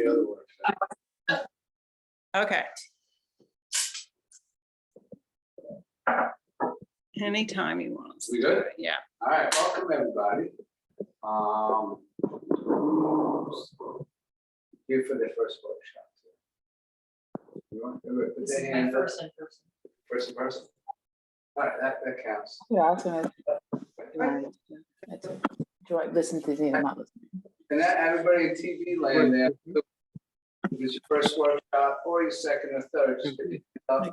the other workshop. Okay. Anytime you want. We good? Yeah. All right, welcome everybody. Here for the first workshop. You want to put This the is my hand up? first in person. First in person? All right, that counts. Yeah, I was gonna listen to the amount. And that everybody in TV land there, if it's your first workshop or your second or third, just pick it up.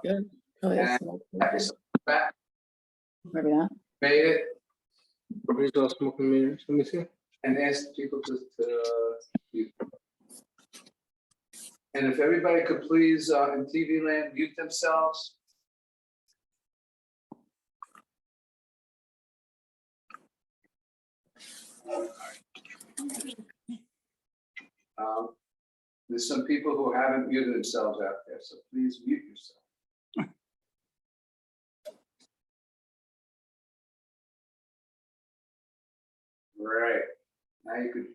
Oh, yes. Have yourself back, Maybe not. made it, Where's all smoking mirrors? Let me see. and ask people to mute. And if everybody could please, in TV land, mute themselves. There's some people who haven't muted themselves out there, so please mute yourself. Right, now you could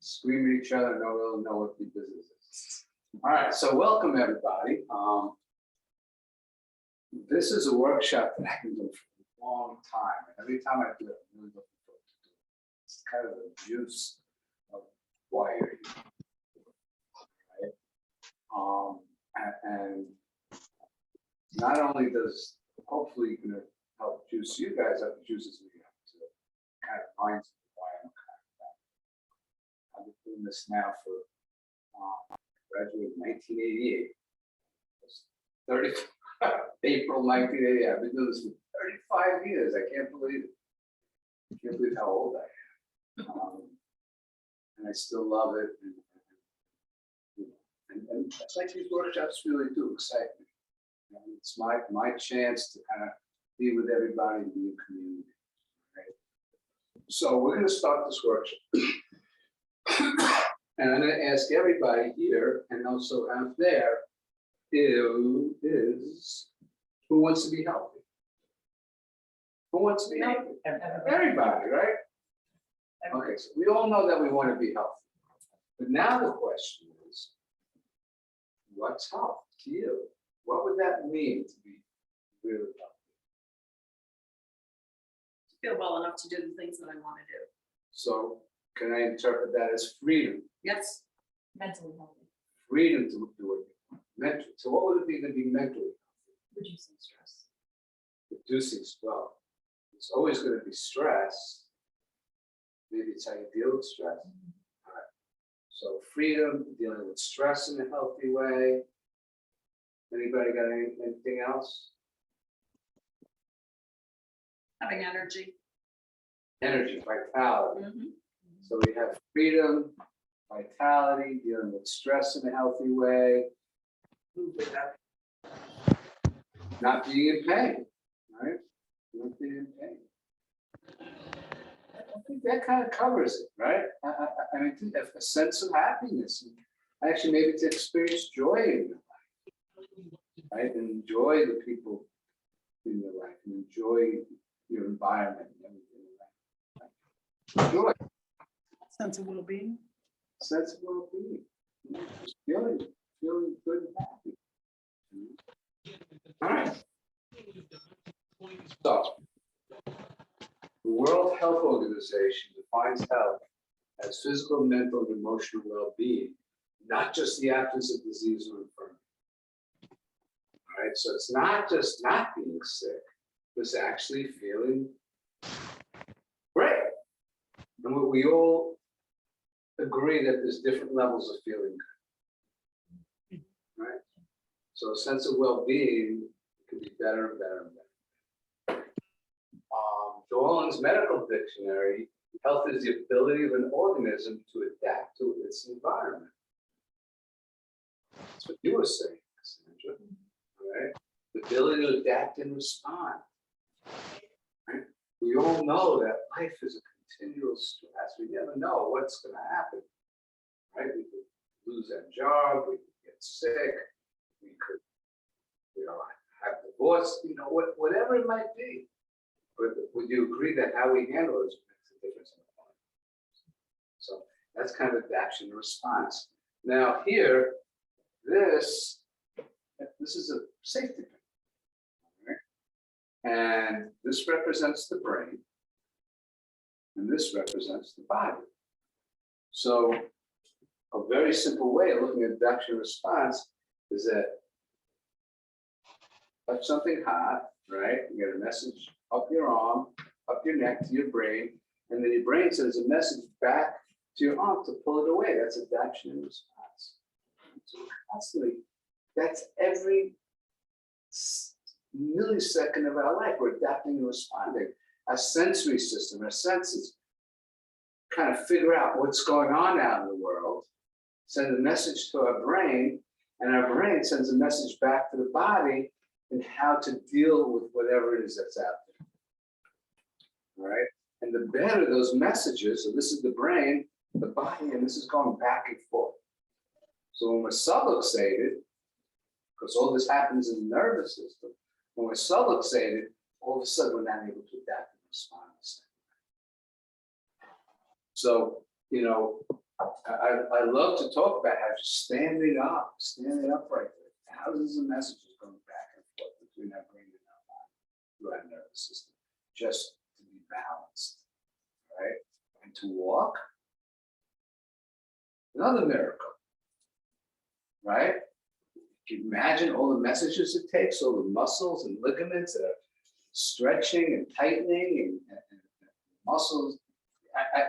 scream at each other, no one will know what the business is. All right, so welcome everybody. This is a workshop that I've been doing for a long time, and every time I do it, I'm really looking forward to do it. It's kind of the juice of why you're here. And not only does hopefully you can help juice you guys up, it juices me up to kind of reminds me why I'm kind of that. I've been doing this now for graduated in 1988. It's 30 April 1988. I've been doing this for 35 years. I can't believe it. I can't believe how old I am. And I still love it. And that's like these workshops really do excite me. It's my chance to kind of be with everybody and be in community. Right? So we're going to start this workshop. And I'm going to ask everybody here and also out there who wants to be healthy? Who wants to be healthy? Everybody, right? Okay, so we all know that we want to be healthy. But now the question is, what's health to you? What would that mean to be really healthy? Feel well enough to do the things that I want to do. So can I interpret that as freedom? Yes. Mentally healthy. Freedom to do what you want. Mental. So what would it be to be mentally Reducing stress. reducing well? It's always going to be stress. Maybe it's how you deal with stress. All right. So freedom, dealing with stress in a healthy way. Anybody got anything else? Having energy. Energy, vitality. Mm-hmm. So we have freedom, vitality, dealing with stress in a healthy way. Not being in pain, right? Not being in pain. I think that kind of covers it, right? I mean, a sense of happiness. Actually, maybe to experience joy in your life, right? And enjoy the people in your life, and enjoy your environment and everything. Right? Enjoy. Sense of well-being. Sense of well-being. Just feeling good and happy. All right. So, the World Health Organization defines health as physical, mental, and emotional well-being, not just the absence of disease or infirmity. All right, so it's not just not being sick, it's actually feeling great. And we all agree that there's different levels of feeling good. Right? So a sense of well-being can be better and better and better. Joellen's medical dictionary, health is the ability of an organism to adapt to its environment. That's what you were saying, Sandra. All right? The ability to adapt and respond. Right? We all know that life is a continual stress. We never know what's going to happen. Right? We could lose that job, we could get sick, we could, have divorce, whatever it might be. But would you agree that how we handle it makes a difference in the life? So that's kind of adaptation and response. Now here, this is a safety pin. Right? And this represents the brain. And this represents the body. So a very simple way of looking at adaptation response is that touch something hot, right? You get a message up your arm, up your neck to your brain, and then your brain sends a message back to your arm to pull it away. That's adaptation and response. So constantly, that's every millisecond of our life. We're adapting and responding. Our sensory system, our senses, kind of figure out what's going on out in the world, send a message to our brain, and our brain sends a message back to the body and how to deal with whatever it is that's out there. All right? And the better those messages, so this is the brain, the body, and this is going back and forth. So when we're subluxated, because all this happens in the nervous system, when we're subluxated, all of a sudden we're not able to adapt and respond the same way. So, you know, I love to talk about how just standing up right there, thousands of messages going back and forth between our brain and our body through our nervous system, just to be balanced, right? And to walk, another miracle, right? Can you imagine all the messages it takes, all the muscles and ligaments that are stretching and tightening and muscles?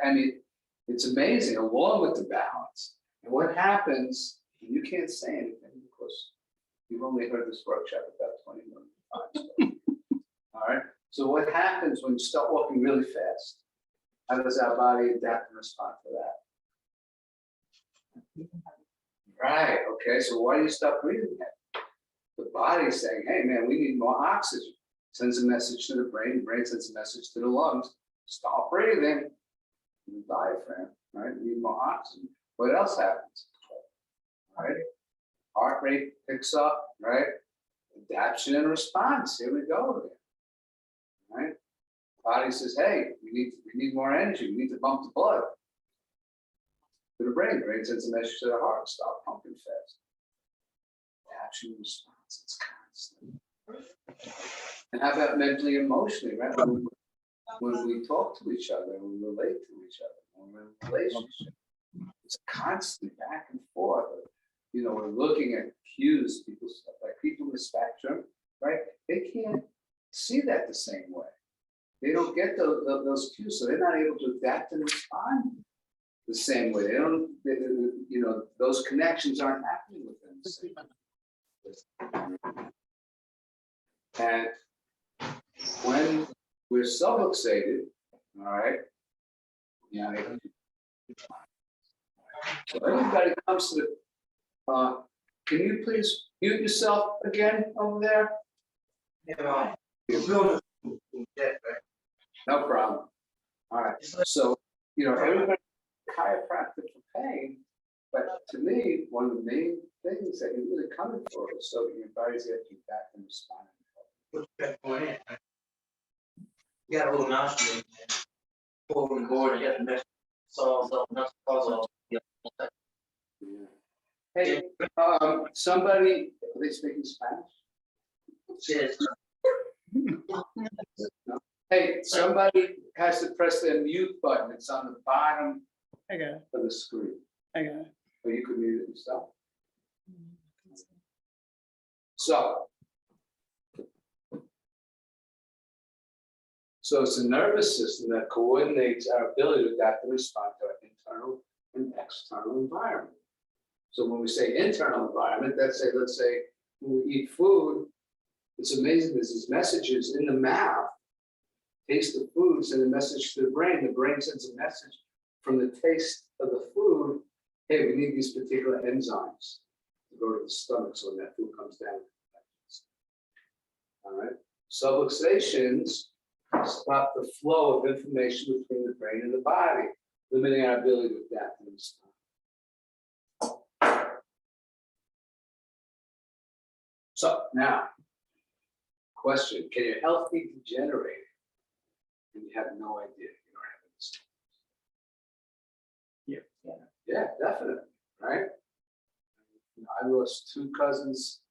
I mean, it's amazing, along with the balance. And what happens, and you can't say anything because you've only heard this workshop about 20 million times. All right. So what happens when you start walking really fast? How does our body adapt and respond to that? Right. Okay. So why do you stop breathing then? The body is saying, hey, man, we need more oxygen. Sends a message to the brain sends a message to the lungs. Stop breathing. The diaphragm, right? You need more oxygen. What else happens? Right? Heart rate picks up, right? Adaptation and response. Here we go again. Right? Body says, hey, we need more energy. We need to pump the blood to the brain. Brain sends a message to the heart. Stop pumping fast. Adaptation and response. It's constant. And how about mentally, emotionally, right? When we talk to each other, when we relate to each other, when we're in a relationship, it's constant back and forth. You know, we're looking at cues, people in the spectrum, right? They can't see that the same way. They don't get those cues, so they're not able to adapt and respond the same way. You know, those connections aren't happening with them the same way. And when we're subluxated, all right? Yeah. So everybody comes to the, can you please mute yourself again over there? Yeah, No problem. All right. So, you know, everybody chiropractic for pain, but to me, one of the main things that you're really coming for is so that your body's able to back and respond. You got a little mouse ring there. Forward and board, you got the mess solved up, not puzzle. Yeah. Hey, somebody, are they speaking Spanish? Says, Hey, somebody has to press their mute button. It's on the bottom I got it. of the screen. I got it. Or you could mute it yourself. So it's a nervous system that coordinates our ability to adapt and respond to our internal and external environment. So when we say internal environment, let's say when we eat food, it's amazing. There's these messages in the mouth. Taste the food, send a message to the brain. The brain sends a message from the taste of the food. Hey, we need these particular enzymes to go to the stomach so when that food comes down. All right. Subluxations stop the flow of information between the brain and the body, limiting our ability to adapt and respond. So now, question, can your health be degenerated and you have no idea you don't have any symptoms? Yeah, definitely, right? I lost 2 cousins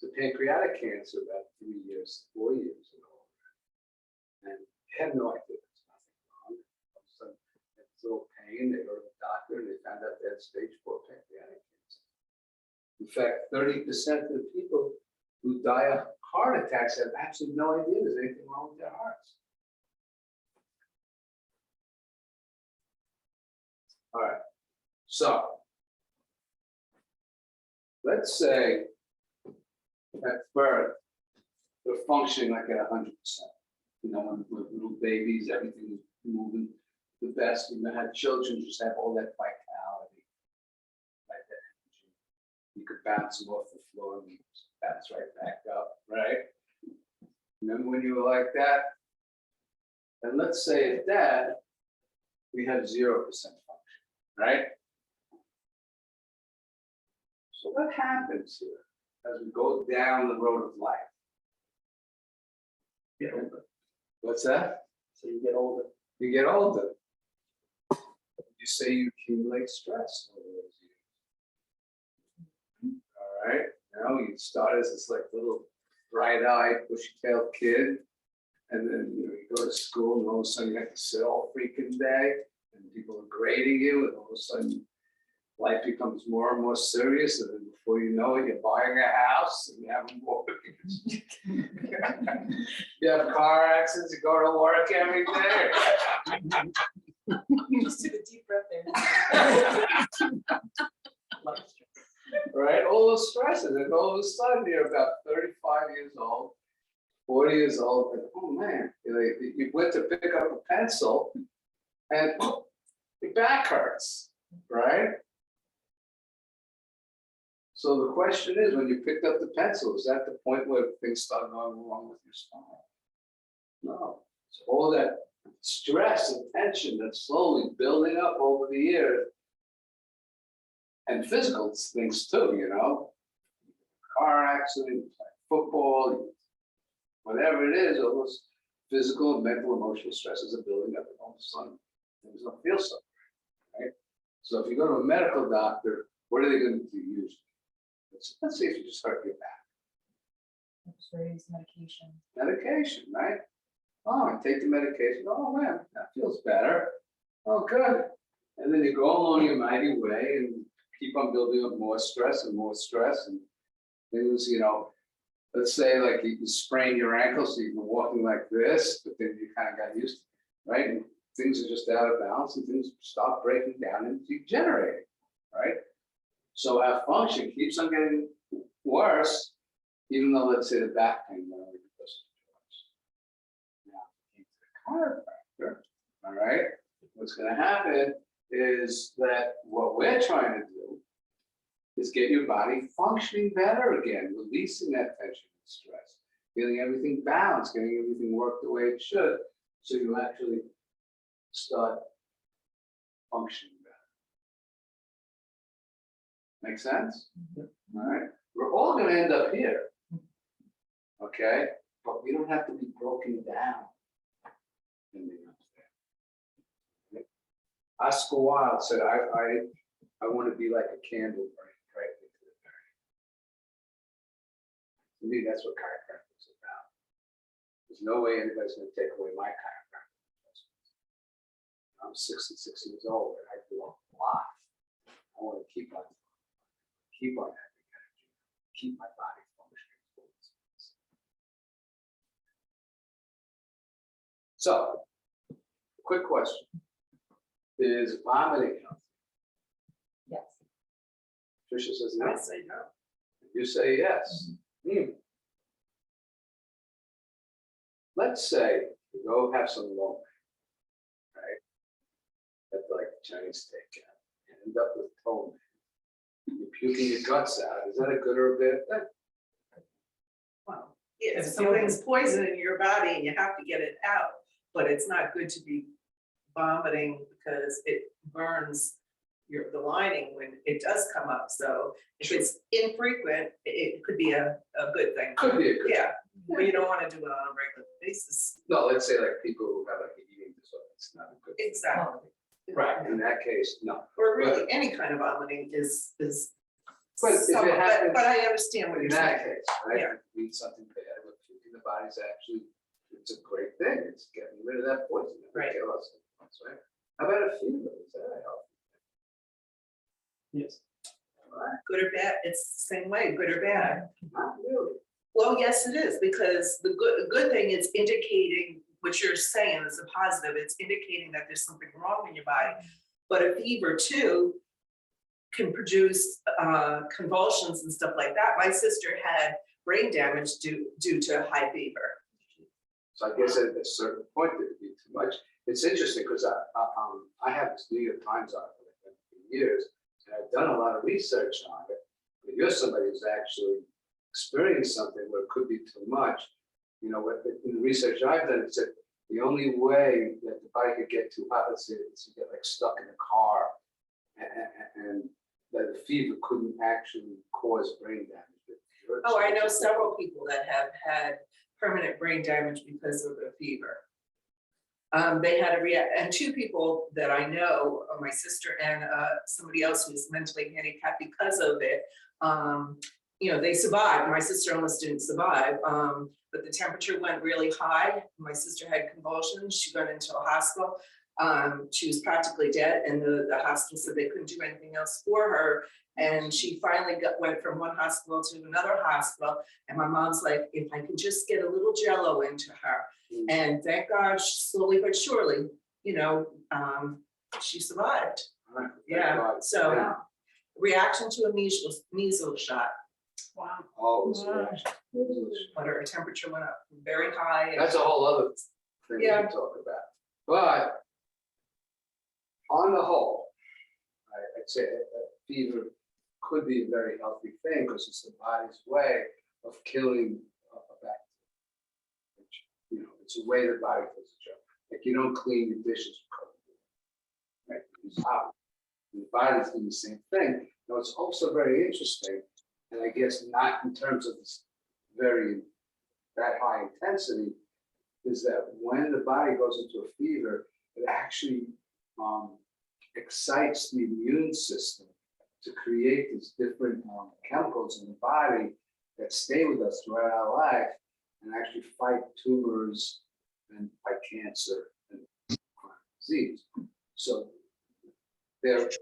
to pancreatic cancer about 4 years ago. And they had no idea there was nothing wrong. All of a sudden, they had a little pain, they go to the doctor, and they found out they had stage 4 pancreatic cancer. In fact, 30% of the people who die of heart attacks have absolutely no idea there's anything wrong with their hearts. All right, so let's say at birth, they're functioning like at 100%. You know, when little babies, everything is moving the best. You know, have children just have all that vitality, like that energy. You could bounce them off the floor and you bounce right back up, right? Remember when you were like that? And let's say at that, we have 0% function, right? So what happens here as we go down the road of life? Get older. What's that? So you get older. You get older. You say you accumulate stress over those years. All right, now you start as this like little bright-eyed, bushy-tailed kid, and then you know you go to school, and all of a sudden you have to sit all freaking day, and people are grading you, and all of a sudden life becomes more and more serious, and then before you know it, you're buying a house, and you have a mortgage. You have car accidents, you go to work every day. You just took a deep breath there. Right, all those stresses, and all of a sudden you're about 35 years old, 40 years old, and oh man, you went to pick up a pencil and your back hurts, right? So the question is, when you picked up the pencil, is that the point where things start going wrong with your spine? No, it's all that stress and tension that's slowly building up over the years. And physical things too, you know, car accident, football, whatever it is, all those physical and mental, emotional stresses are building up, and all of a sudden, things don't feel so great, right? So if you go to a medical doctor, what are they going to do usually? Let's see if you just hurt your back. X-rays, medication. Medication, right? Oh, I take the medication. Oh man, that feels better. Oh, good. And then you go along your mighty way and keep on building up more stress, and things, you know, let's say like you sprain your ankle so you've been walking like this, but then you kind of got used to it, right? And things are just out of balance and things start breaking down and degenerating, right? So our function keeps on getting worse, even though, let's say, the back pain went away because of the drugs. Now, into the chiropractor, all right, what's going to happen is that what we're trying to do is get your body functioning better again, releasing that tension and stress, getting everything balanced, getting everything work the way it should, so you actually start functioning better. Make sense? All right. We're all going to end up here. Okay. But we don't have to be broken down in the end. Okay? Oscar Wilde said, I want to be like a candle burning brightly to the very. To me, that's what chiropractic is about. There's no way anybody's going to take away my chiropractic. I'm 66 years old and I do a lot. I want to keep on having energy, keep my body functioning. So, quick question. Is vomiting healthy? Yes. Tricia says no. I say no. You say yes. Let's say you go have some lo mein, right? At like Chinese steakhouse, and end up with tone. You're puking your guts out. Is that a good or a bad thing? Well, if It's something's poison in your body and you have to get it out, but it's not good to be vomiting because it burns the lining when it does come up. So if it's infrequent, it could be a good thing. Could be a good. Yeah, but you don't want to do it on a regular basis. No, let's say like people who have like an eating disorder, it's not a good. Exactly. Right, in that case, no. Or really, any kind of vomiting is But if it Some, happens- but I understand what In you're that saying. case, right, Yeah. if you eat something bad, what you in the body's actually, it's a great thing, it's getting rid of that poison. It would Right. kill us, right? How about a fever, is that a health? Yes. Good or bad, it's the same way, good or bad. Not really. Well, yes, it is, because the good thing is indicating what you're saying is a positive, it's indicating that there's something wrong in your body. But a fever too can produce convulsions and stuff like that. My sister had brain damage due to high fever. So I guess at a certain point, it'd be too much. It's interesting, because I have this New York Times article for years, and I've done a lot of research on it. But you're somebody who's actually experienced something where it could be too much. You know, in the research I've done, it said the only way that the body could get too hot, let's say, is to get like stuck in a car, and that the fever couldn't actually cause brain damage. Oh, I know several people that have had permanent brain damage because of the fever. They had and two people that I know, my sister and somebody else who's mentally handicapped because of it. You know, they survived. My sister almost didn't survive, but the temperature went really high. My sister had convulsions. She got into a hospital. She was practically dead, and the hospital said they couldn't do anything else for her. And she finally went from one hospital to another hospital. And my mom's like, if I could just get a little Jello into her. And thank God, slowly but surely, you know, she survived. All right, thank Yeah, God. so Yeah. reaction to a measles shot, Wow. Oh, it's a reaction. but her temperature went up very high. and- That's a whole other thing we Yeah. can talk about. But on the whole, I'd say a fever could be a very healthy thing, because it's the body's way of killing a bacteria. Which, you know, it's a way the body does its job. Like you don't clean your dishes with cold water, right? It's hot. And the body's doing the same thing. Now, it's also very interesting, and I guess not in terms of this that high intensity, is that when the body goes into a fever, it actually excites the immune system to create these different chemicals in the body that stay with us throughout our life and actually fight tumors and fight cancer and chronic disease. So there's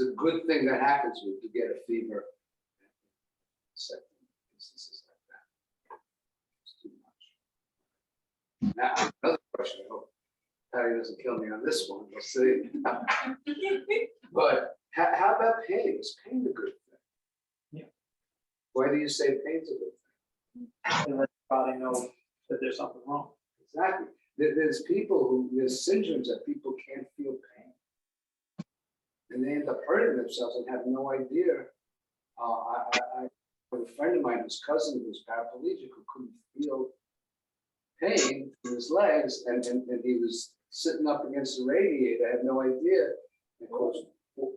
a good thing that happens when you get a fever. Instances like that. It's too much. Now, another question, I hope Patty doesn't kill me on this one, we'll see. But how about pain? Is pain a good thing? Yeah. Why do you say pain's a good thing? And let the body know that there's something wrong. Exactly. There's syndromes that people can't feel pain. And they end up hurting themselves and have no idea. I have a friend of mine, his cousin, who was paraplegic, who couldn't feel pain in his legs, and he was sitting up against the radiator, had no idea. And of course,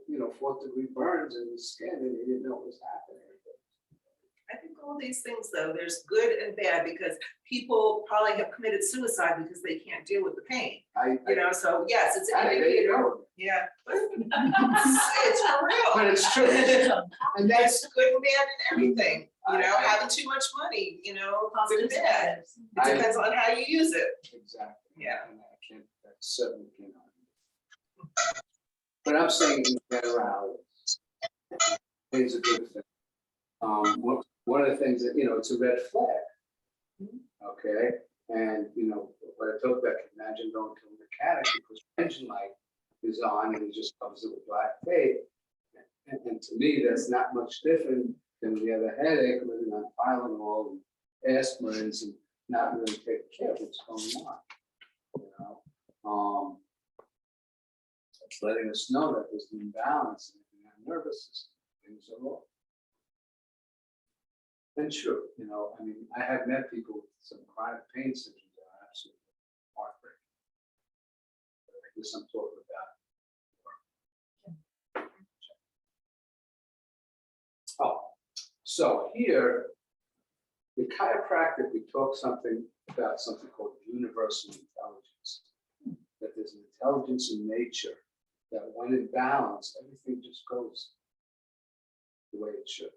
you know, 4th-degree burns in his skin, and he didn't know what was happening. I think all these things though, there's good and bad, because people probably have committed suicide because they can't deal with the pain, you know, so yes, it's an There you indicator. go. Yeah. It's for real. But it's true. And that's, There's good and bad in everything, you know, having too much money, you know, good and bad. It depends on how you use it. exactly. Yeah. And that certainly can't argue. But I'm saying in generalities, it's a good thing. One of the things that, you know, it's a red flag. Okay, and you know, what I talked about, imagine going to a mechanic because the engine light is on and he just covers it with black tape. And to me, that's not much different than when you have a headache, living on Tylenol and aspirins and not really taking care of what's going on. You know, it's letting us know that there's an imbalance in our nervous system. Things are wrong. And sure, you know, I mean, I have met people with some chronic pain symptoms that are absolutely heartbreaking. But I guess I'm talking about. Oh, so here, the chiropractic, we talk about something called universal intelligence. That there's an intelligence in nature that when in balance, everything just goes the way it should.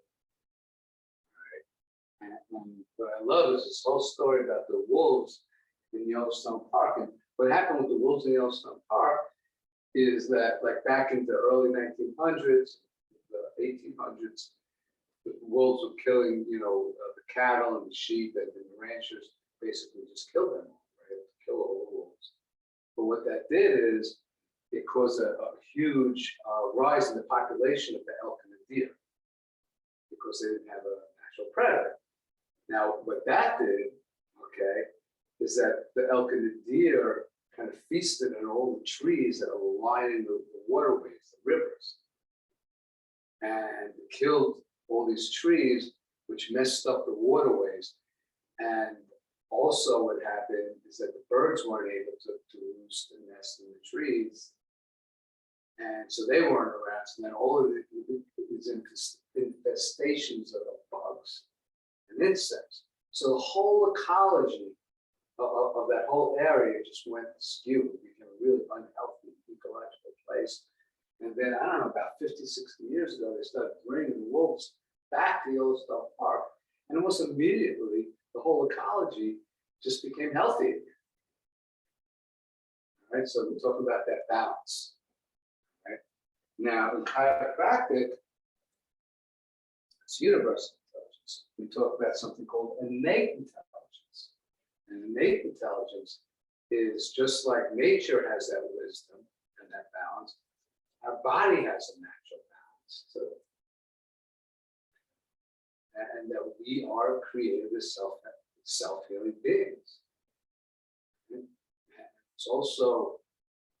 what I love is this whole story about the wolves in Yellowstone Park. And what happened with the wolves in Yellowstone Park is that, like, back in the early 1900s, the 1800s, the wolves were killing, the cattle and the sheep, and the ranchers basically just killed them, right? Kill all the wolves. But what that did is it caused a huge rise in the population of the elk and the deer because they didn't have a natural predator. Now, what that did, okay, is that the elk and the deer kind of feasted on all the trees that are lining the waterways, the rivers, and killed all these trees, which messed up the waterways. And also what happened is that the birds weren't able to roost and nest in the trees. And so they weren't around. So then all of these infestations of bugs and insects. So the whole ecology of that whole area just went askew. It became a really unhealthy ecological place. And then, I don't know, about 50, 60 years ago, they started bringing the wolves back to Yellowstone Park. And almost immediately, the whole ecology just became healthy again. All right, so we're talking about that balance. Right? Now, in chiropractic, it's universal intelligence. We talk about something called innate intelligence. And innate intelligence is just like nature has that wisdom and that balance. Our body has a natural balance too. And that we are created as self-healing beings. And it's also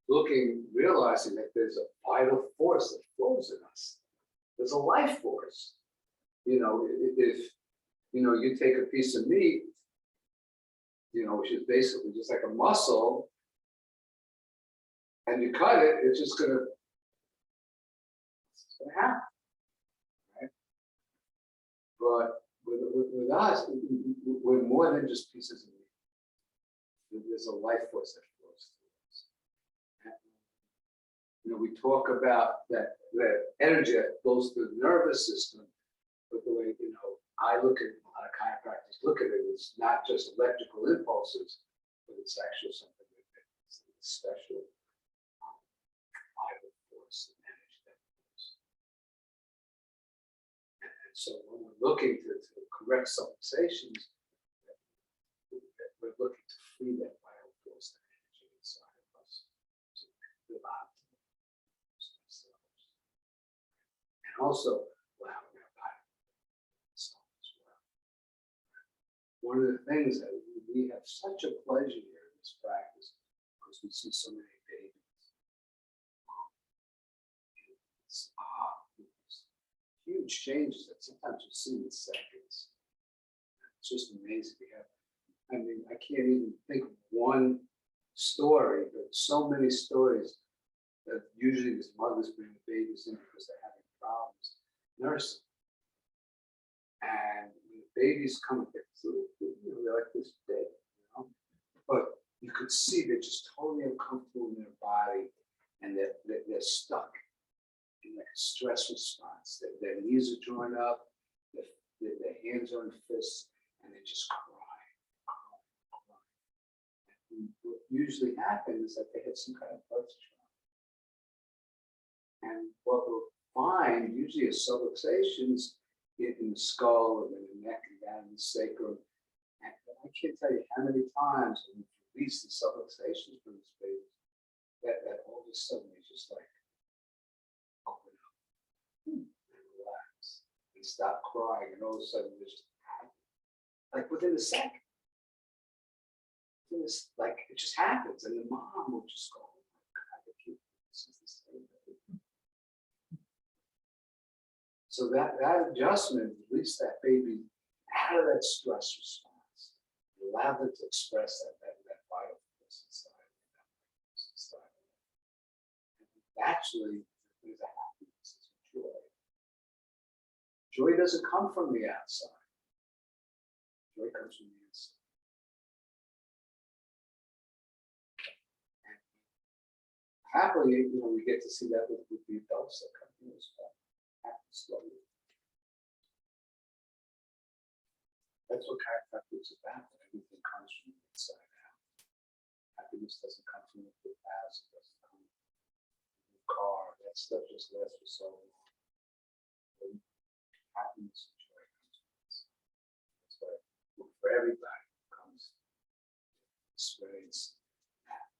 realizing that there's a vital force that flows in us. There's a life force. If you take a piece of meat, which is basically just like a muscle, and you cut it, it's just gonna happen, right? But with us, we're more than just pieces of meat. There's a life force that flows through us. And, we talk about that energy that flows through the nervous system, but the way, I look at, a lot of chiropractors look at it, it's not just electrical impulses, but it's actually something that's special vital force and energy that flows. And so when we're looking to correct some fixations, we're looking to free that vital force and energy inside of us to live out ourselves. And also allowing our body to stop as well. One of the things that we have such a pleasure here in this practice, because we see so many babies. It's huge changes that sometimes you see in seconds. It's just amazing. I can't even think of one story, but so many stories that usually these mothers bring the babies in because they're having problems nursing. And when the babies come and get through, they're like this big, but you could see they're just totally uncomfortable in their body, and they're stuck in like a stress response. Their knees are joined up, their hands are in fists, and they just cry. And what usually happens is that they have some kind of birth trauma. And what we'll find usually is subluxations in the skull and in the neck and down in the sacrum. And I can't tell you how many times when we release the subluxations from this baby, that all of a sudden they just like open up and relax and stop crying, and all of a sudden they just happen. Like within a second. Like it just happens, and the mom will just go, "Oh my God, the kid, this is the same baby." So that adjustment released that baby out of that stress response, allowed them to express that vital force inside. And actually, there's a happiness, there's a joy. Joy doesn't come from the outside. Joy comes from the inside. Happily, we get to see that with the adults that come here as well. Happy slowly. That's what chiropractic is about. Everything comes from the inside out. Happiness doesn't come from the big house, it doesn't come from the car. That stuff just lasts for so long. And happiness and joy comes from this. That's why for everybody who comes to experience that,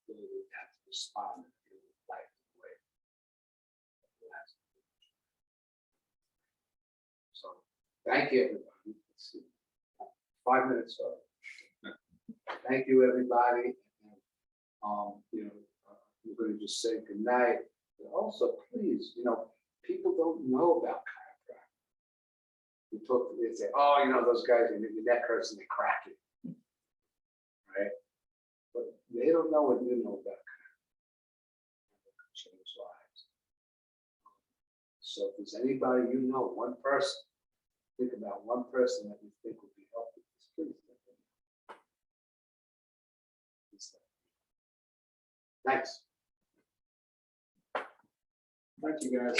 really have to respond to life in a way that lasts. So, thank you, everybody. Let's see. 5 minutes over. Thank you, everybody. And, we're going to just say goodnight. But also, please, people don't know about chiropractic. They say, oh, those guys, your neck hurts and they crack it. Right? But they don't know what you know about chiropractic. It can change lives. So if there's anybody one person, think about one person that you think would be helpful. Please let them know. Thanks. Thank you, guys.